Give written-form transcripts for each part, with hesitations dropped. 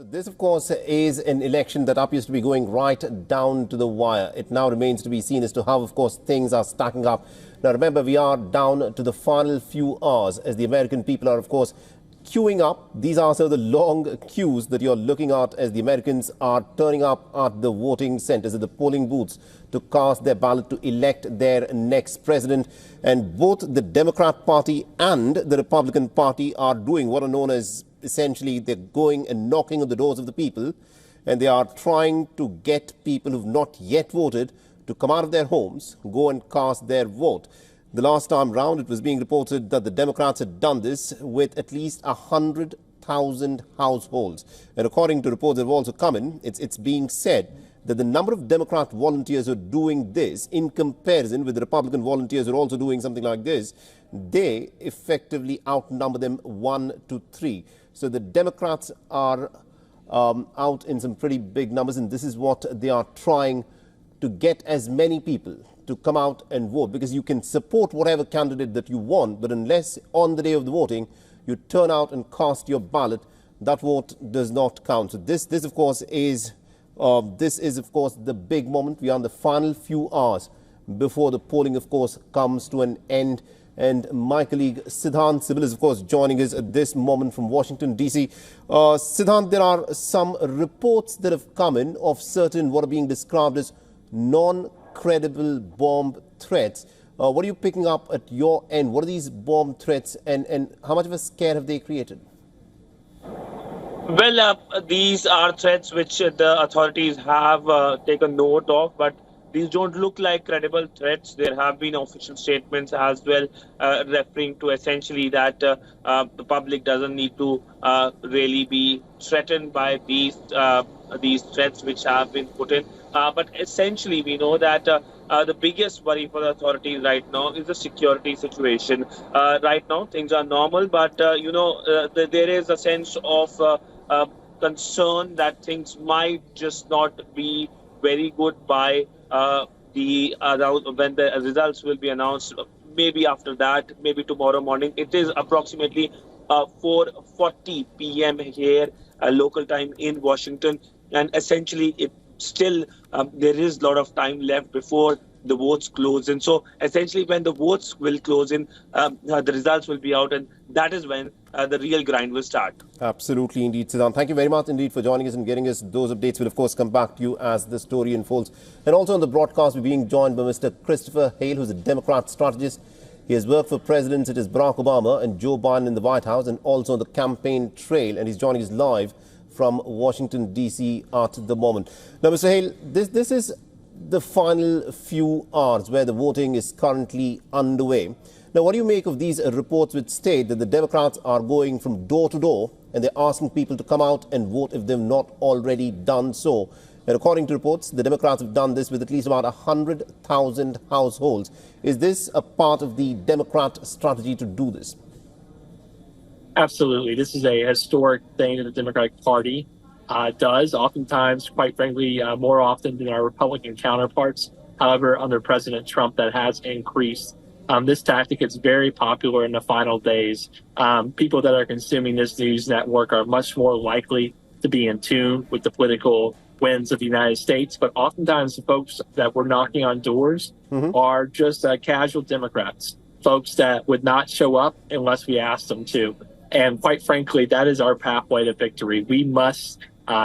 So this, of course, is an election that appears to be going right down to the wire. It now remains to be seen as to how, of course, things are stacking up. Now, remember, we are down to the final few hours as the American people are, of course, queuing up. These are some of the long queues that you're looking at as the Americans are turning up at the voting centers, at the polling booths, to cast their ballot to elect their next president. And both the Democrat Party and the Republican Party are doing what are known as essentially they're going and knocking on the doors of the people, and they are trying to get people who've not yet voted to come out of their homes, go and cast their vote. The last time round, it was being reported that the Democrats had done this with at least 100,000 households. And according to reports that have also come in, it's being said that the number of Democrat volunteers who are doing this in comparison with the Republican volunteers who are also doing something like this, they effectively outnumber them 1 to 3. So the Democrats are out in some pretty big numbers, and this is what they are trying to get as many people to come out and vote, because you can support whatever candidate that you want, but unless on the day of the voting you turn out and cast your ballot, that vote does not count. So this of course is the big moment. We are in the final few hours before the polling, of course, comes to an end. And my colleague Siddhant Sibil is, of course, joining us at this moment from Washington, D.C. Siddhant, there are some reports that have come in of certain what are being described as non-credible bomb threats. What are you picking up at your end? What are these bomb threats, and how much of a scare have they created? Well, these are threats which the authorities have taken note of, but these don't look like credible threats. There have been official statements as well referring to essentially that the public doesn't need to really be threatened by these threats which have been put in. But essentially, we know that the biggest worry for the authorities right now is the security situation. Right now, things are normal, but there is a sense of concern that things might just not be very good by when the results will be announced. Maybe after that, maybe tomorrow morning. It is approximately 4:40 p.m. here, local time in Washington, and essentially it still there is a lot of time left before the votes close in. So essentially, when the votes will close in, the results will be out, and that is when the real grind will start. Absolutely, indeed, Siddhant. Thank you very much indeed for joining us and getting us those updates. We'll, of course, come back to you as the story unfolds. And also on the broadcast, we're being joined by Mr. Christopher Hale, who's a Democrat strategist. He has worked for presidents such as Barack Obama and Joe Biden in the White House, and also on the campaign trail. And he's joining us live from Washington, D.C. at the moment. Now, Mr. Hale, this is the final few hours where the voting is currently underway. Now, what do you make of these reports which state that the Democrats are going from door to door and they're asking people to come out and vote if they've not already done so? And according to reports, the Democrats have done this with at least about 100,000 households. Is this a part of the Democrat strategy to do this? Absolutely. This is a historic thing that the Democratic Party does, oftentimes, quite frankly, more often than our Republican counterparts. However, under President Trump, that has increased. This tactic is very popular in the final days. People that are consuming this news network are much more likely to be in tune with the political winds of the United States. But oftentimes, the folks that were knocking on doors are just casual Democrats, folks that would not show up unless we asked them to. And quite frankly, that is our pathway to victory. We must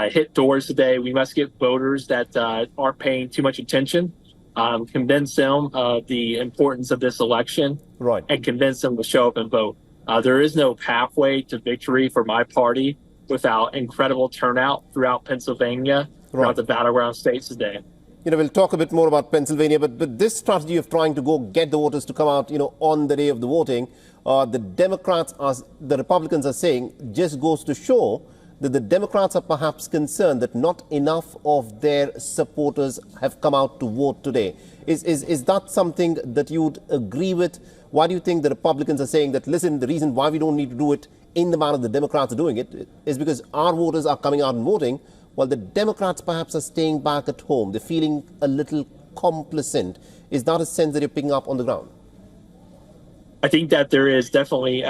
hit doors today. We must get voters that aren't paying too much attention, convince them of the importance of this election, and convince them to show up and vote. There is no pathway to victory for my party without incredible turnout throughout Pennsylvania, throughout the Battleground states today. We'll talk a bit more about Pennsylvania, but this strategy of trying to go get the voters to come out, on the day of the voting, the Republicans are saying just goes to show that the Democrats are perhaps concerned that not enough of their supporters have come out to vote today. Is that something that you would agree with? Why do you think the Republicans are saying that, listen, the reason why we don't need to do it in the manner the Democrats are doing it is because our voters are coming out and voting, while the Democrats perhaps are staying back at home? They're feeling a little complacent. Is that a sense that you're picking up on the ground? I think that there is definitely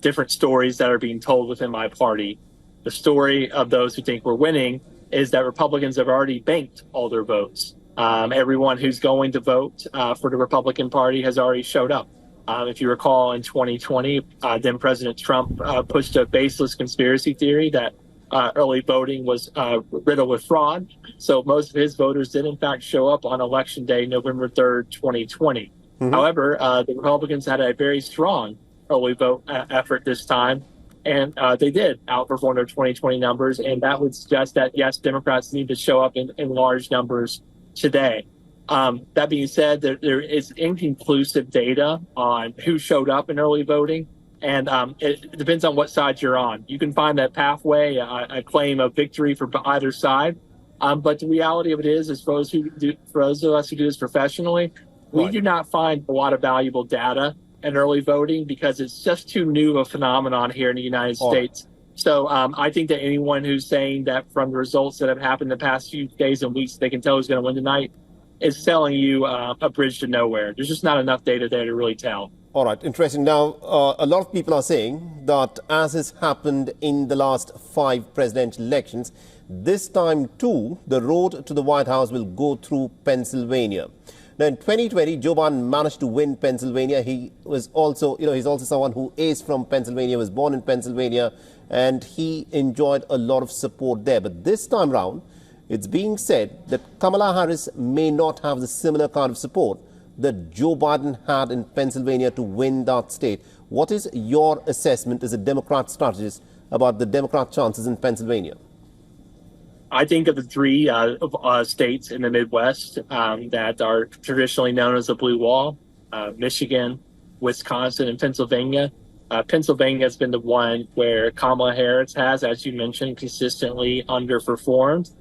different stories that are being told within my party. The story of those who think we're winning is that Republicans have already banked all their votes. Everyone who's going to vote for the Republican Party has already showed up. If you recall, in 2020, then President Trump pushed a baseless conspiracy theory that early voting was riddled with fraud. So most of his voters did, in fact, show up on Election Day, November 3rd, 2020. However, the Republicans had a very strong early vote effort this time, and they did outperform their 2020 numbers. And that would suggest that, yes, Democrats need to show up in large numbers today. That being said, there is inconclusive data on who showed up in early voting, and it depends on what side you're on. You can find that pathway, a claim of victory for either side, but the reality of it is for those of us who do this professionally, we do not find a lot of valuable data in early voting because it's just too new a phenomenon here in the United States. So I think that anyone who's saying that from the results that have happened the past few days and weeks, they can tell who's going to win tonight, is selling you a bridge to nowhere. There's just not enough data there to really tell. All right, interesting. Now, a lot of people are saying that as has happened in the last 5 presidential elections, this time too, the road to the White House will go through Pennsylvania. Now, in 2020, Joe Biden managed to win Pennsylvania. He was also, he's also someone who is from Pennsylvania, was born in Pennsylvania, and he enjoyed a lot of support there. But this time round, it's being said that Kamala Harris may not have the similar kind of support that Joe Biden had in Pennsylvania to win that state. What is your assessment as a Democrat strategist about the Democrat chances in Pennsylvania? I think of the 3 states in the Midwest that are traditionally known as the Blue Wall, Michigan, Wisconsin, and Pennsylvania. Pennsylvania has been the one where Kamala Harris has, as you mentioned, consistently underperformed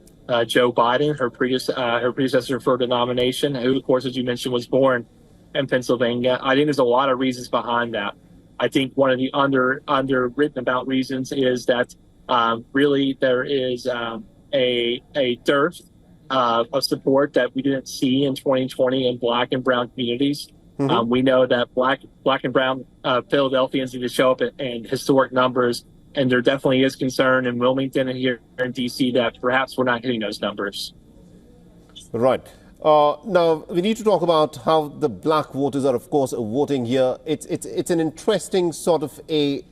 Joe Biden, her predecessor for the nomination, who, of course, as you mentioned, was born in Pennsylvania. I think there's a lot of reasons behind that. I think one of the underwritten about reasons is that really there is a dearth of support that we didn't see in 2020 in Black and brown communities. We know that Black and brown Philadelphians need to show up in historic numbers. And there definitely is concern in Wilmington and here in D.C. that perhaps we're not hitting those numbers. Right. Now, we need to talk about how the black voters are, of course, voting here. It's an interesting sort of a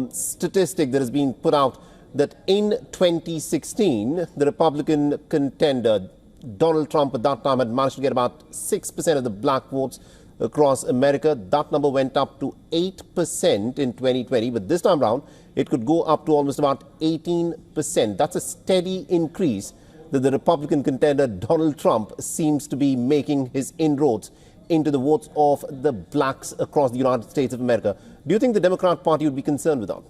statistic that has been put out that in 2016, the Republican contender, Donald Trump, at that time had managed to get about 6% of the black votes across America. That number went up to 8% in 2020, but this time round, it could go up to almost about 18%. That's a steady increase that the Republican contender, Donald Trump, seems to be making his inroads into the votes of the blacks across the United States of America. Do you think the Democrat Party would be concerned with that?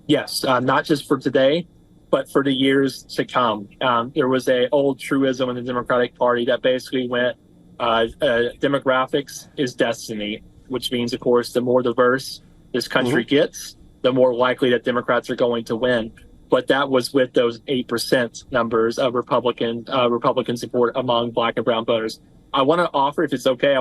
Yes, not just for today, but for the years to come. There was an old truism in the Democratic Party that basically went, demographics is destiny, which means, of course, the more diverse this country gets, the more likely that Democrats are going to win. But that was with those 8% numbers of Republican support among black and brown voters. I want to offer, if it's okay,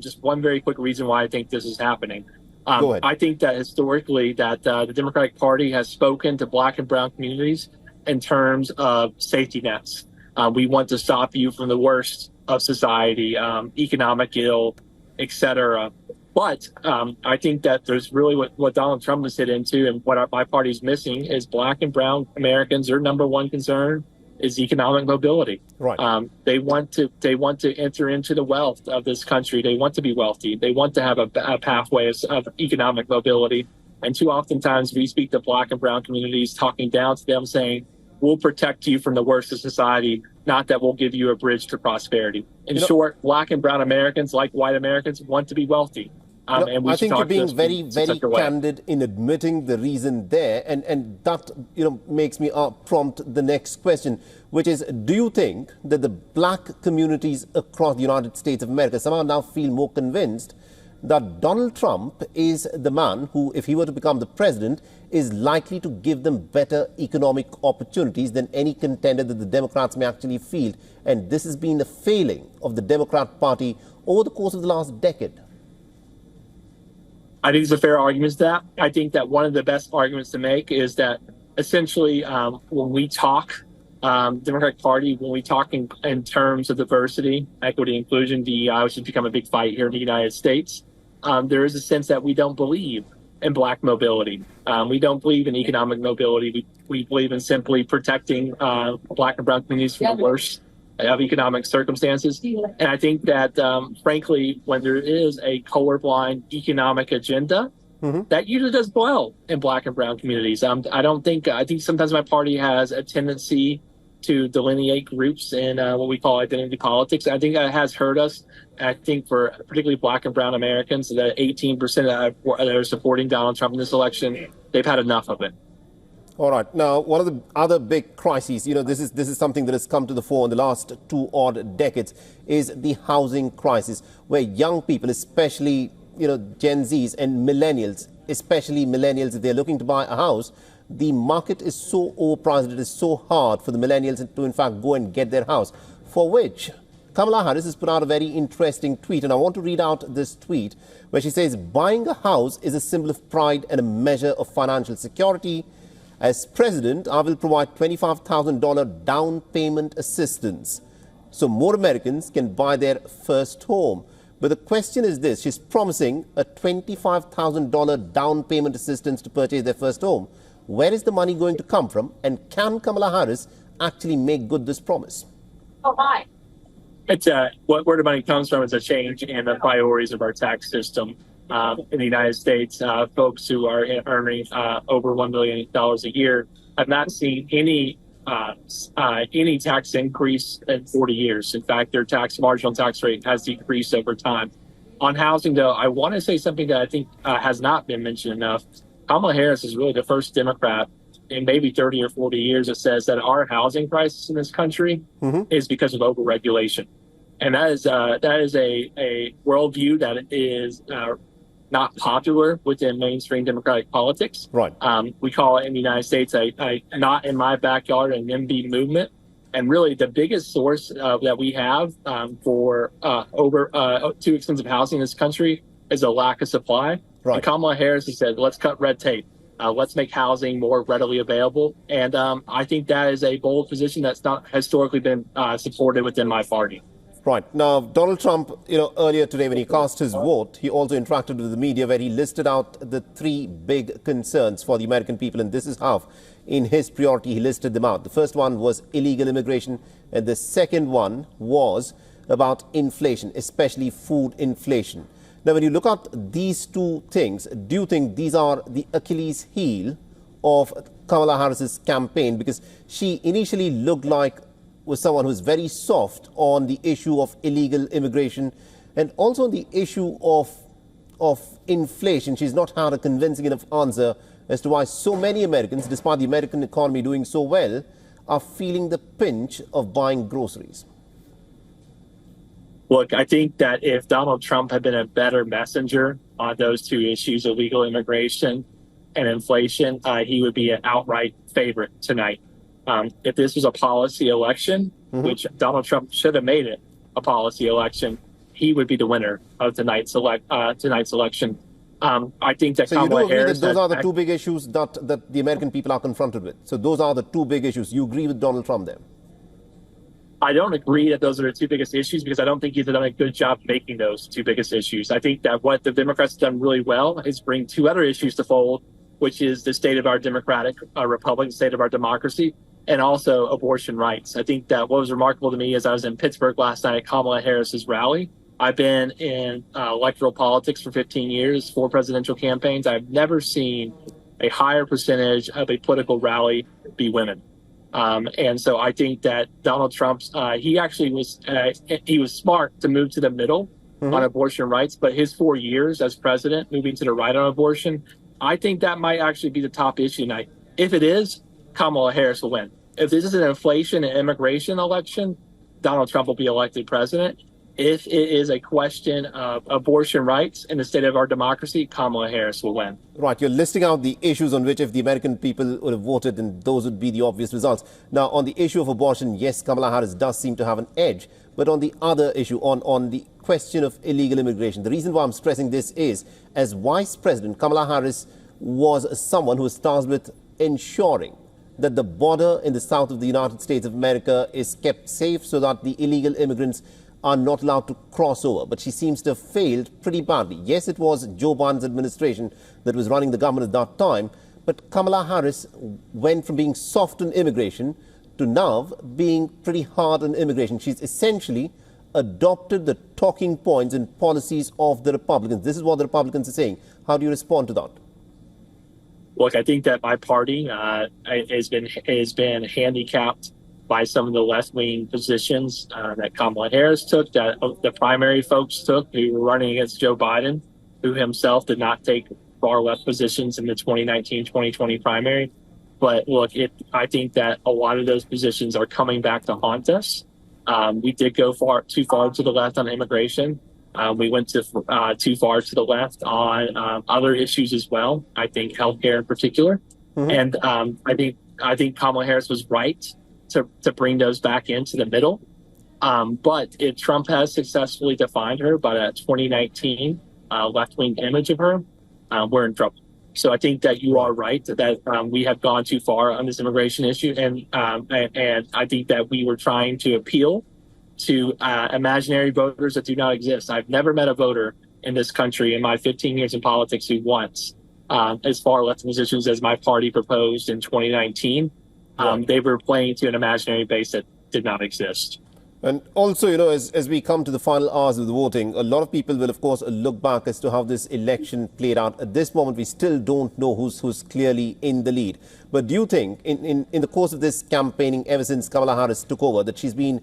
just one very quick reason why I think this is happening. Go ahead. I think that historically that the Democratic Party has spoken to black and brown communities in terms of safety nets. We want to stop you from the worst of society, economic ill, etc. But I think that there's really what Donald Trump has hit into, and what my party's missing is black and brown Americans. Their number one concern is economic mobility. Right. They want to enter into the wealth of this country. They want to be wealthy. They want to have a pathway of economic mobility. And too oftentimes we speak to black and brown communities, talking down to them, saying, we'll protect you from the worst of society, not that we'll give you a bridge to prosperity. In short, black and brown Americans, like white Americans, want to be wealthy. And I think you're being very, very candid in admitting the reason there. And that, makes me prompt the next question, which is, do you think that the black communities across the United States of America somehow now feel more convinced that Donald Trump is the man who, if he were to become the president, is likely to give them better economic opportunities than any contender that the Democrats may actually field? And this has been a failing of the Democrat Party over the course of the last decade. I think there's a fair argument to that. I think that one of the best arguments to make is that essentially when we talk, Democratic Party, when we talk in terms of diversity, equity, inclusion, DEI, which has become a big fight here in the United States, there is a sense that we don't believe in Black mobility. We don't believe in economic mobility. We believe in simply protecting Black and Brown communities from the worst of economic circumstances. And I think that, frankly, when there is a colorblind economic agenda, that usually does well in Black and Brown communities. I think sometimes my party has a tendency to delineate groups in what we call identity politics. I think that has hurt us. I think for particularly Black and Brown Americans, the 18% that are supporting Donald Trump in this election, they've had enough of it. All right. Now, one of the other big crises, this is something that has come to the fore in the last 2 odd decades, is the housing crisis, where young people, especially Gen Zs and millennials, especially millennials, if they're looking to buy a house, the market is so overpriced, it is so hard for the millennials to in fact go and get their house, for which Kamala Harris has put out a very interesting tweet, and I want to read out this tweet where she says, "Buying a house is a symbol of pride and a measure of financial security. As president, I will provide $25,000 down payment assistance so more Americans can buy their first home." But the question is this: she's promising a $25,000 down payment assistance to purchase their first home. Where is the money going to come from? And can Kamala Harris actually make good this promise? Oh, hi. It's where the money comes from is a change in the priorities of our tax system. In the United States, folks who are earning over $1 million a year have not seen any tax increase in 40 years. In fact, their marginal tax rate has decreased over time. On housing, though, I want to say something that I think has not been mentioned enough. Kamala Harris is really the first Democrat in maybe 30 or 40 years that says that our housing crisis in this country is because of overregulation. And that is a worldview that is not popular within mainstream Democratic politics. Right. We call it in the United States a not in my backyard, an NIMBY movement. And really the biggest source that we have for too expensive housing in this country is a lack of supply. Right. And Kamala Harris has said, let's cut red tape. Let's make housing more readily available. And I think that is a bold position that's not historically been supported within my party. Right. Now, Donald Trump, earlier today when he cast his vote, he also interacted with the media where he listed out the 3 big concerns for the American people. And this is how, in his priority, he listed them out. The first one was illegal immigration. And the second one was about inflation, especially food inflation. Now, when you look at these 2 things, do you think these are the Achilles heel of Kamala Harris's campaign? Because she initially looked like was someone who's very soft on the issue of illegal immigration and also on the issue of inflation. She's not had a convincing enough answer as to why so many Americans, despite the American economy doing so well, are feeling the pinch of buying groceries. Look, I think that if Donald Trump had been a better messenger on those 2 issues, illegal immigration and inflation, he would be an outright favorite tonight. If this was a policy election, which Donald Trump should have made it a policy election, he would be the winner of tonight's election. I think that so Kamala you do agree Harris that those are the 2 big issues that the American people are confronted with. So those are the 2 big issues. You agree with Donald Trump there? I don't agree that those are the 2 biggest issues because I don't think he's done a good job making those 2 biggest issues. I think that what the Democrats have done really well is bring 2 other issues to fold, which is the state of our democratic republic, the state of our democracy, and also abortion rights. I think that what was remarkable to me is I was in Pittsburgh last night at Kamala Harris's rally. I've been in electoral politics for 15 years, 4 presidential campaigns. I've never seen a higher percentage of a political rally be women. And so I think that Donald Trump's, he actually was smart to move to the middle on abortion rights, but his 4 years as president, moving to the right on abortion, I think that might actually be the top issue tonight. If it is, Kamala Harris will win. If this is an inflation and immigration election, Donald Trump will be elected president. If it is a question of abortion rights in the state of our democracy, Kamala Harris will win. Right, you're listing out the issues on which if the American people would have voted, then those would be the obvious results. Now, on the issue of abortion, yes, Kamala Harris does seem to have an edge. But on the other issue, on the question of illegal immigration, the reason why I'm stressing this is, as Vice President, Kamala Harris was someone who was tasked with ensuring that the border in the south of the United States of America is kept safe so that the illegal immigrants are not allowed to cross over. But she seems to have failed pretty badly. Yes, it was Joe Biden's administration that was running the government at that time, but Kamala Harris went from being soft on immigration to now being pretty hard on immigration. She's essentially adopted the talking points and policies of the Republicans. This is what the Republicans are saying. How do you respond to that? Look, I think that my party has been handicapped by some of the left-wing positions that Kamala Harris took, that the primary folks took who were running against Joe Biden, who himself did not take far-left positions in the 2019-2020 primary. But look, I think that a lot of those positions are coming back to haunt us. We did go too far to the left on immigration. We went too far to the left on other issues as well. I think healthcare in particular, and I think Kamala Harris was right to bring those back into the middle. But if Trump has successfully defined her by that 2019 left-wing image of her, we're in trouble. So I think that you are right that we have gone too far on this immigration issue, and I think that we were trying to appeal to imaginary voters that do not exist. I've never met a voter in this country in my 15 years in politics who wants as far left positions as my party proposed in 2019. They were playing to an imaginary base that did not exist. And also, you know, as we come to the final hours of the voting, a lot of people will, of course, look back as to how this election played out. At this moment, we still don't know who's clearly in the lead. But do you think, in the course of this campaigning, ever since Kamala Harris took over, that she's been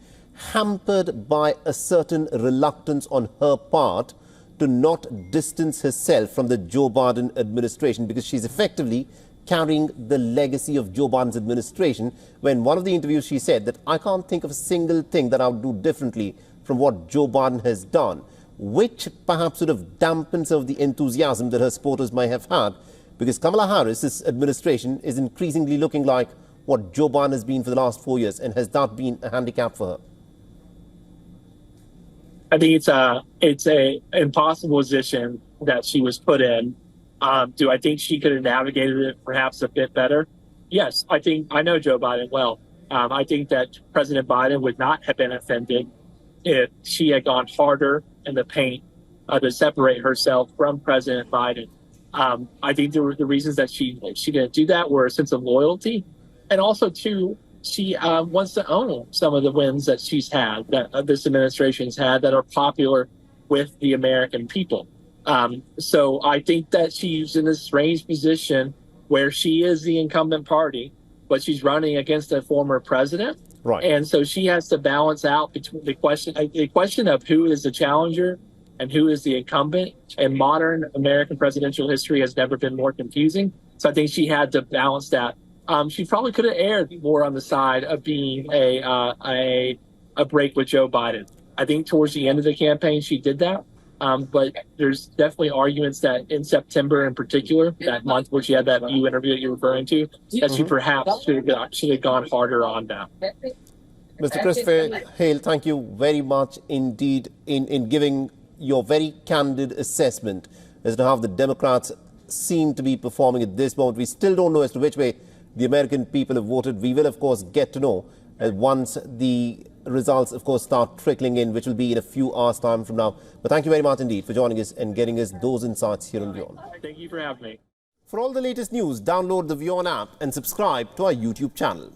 hampered by a certain reluctance on her part to not distance herself from the Joe Biden administration, because she's effectively carrying the legacy of Joe Biden's administration, when one of the interviews she said that I can't think of a single thing that I would do differently from what Joe Biden has done, which perhaps would have dampened some of the enthusiasm that her supporters might have had, because Kamala Harris's administration is increasingly looking like what Joe Biden has been for the last 4 years. And has that been a handicap for her? I think it's a impossible position that she was put in. Do I think she could have navigated it perhaps a bit better? Yes, I know Joe Biden well. I think that President Biden would not have been offended if she had gone harder in the paint to separate herself from President Biden. I think the reasons that she didn't do that were a sense of loyalty, and also too, she wants to own some of the wins that she's had, that this administration's had, that are popular with the American people. So I think that she's in this strange position where she is the incumbent party, but she's running against a former president. Right. And so she has to balance out between the question of who is the challenger and who is the incumbent. And modern American presidential history has never been more confusing. So I think she had to balance that. She probably could have erred more on the side of being a break with Joe Biden. I think towards the end of the campaign, she did that. But there's definitely arguments that in September in particular, that month where she had that View interview that you're referring to, that she perhaps should have gone harder on that. Mr. Christopher Hale, thank you very much indeed in giving your very candid assessment as to how the Democrats seem to be performing at this moment. We still don't know as to which way the American people have voted. We will, of course, get to know once the results, of course, start trickling in, which will be in a few hours' time from now. But thank you very much indeed for joining us and getting us those insights here on WION. Thank you for having me. For all the latest news, download the WION app and subscribe to our YouTube channel.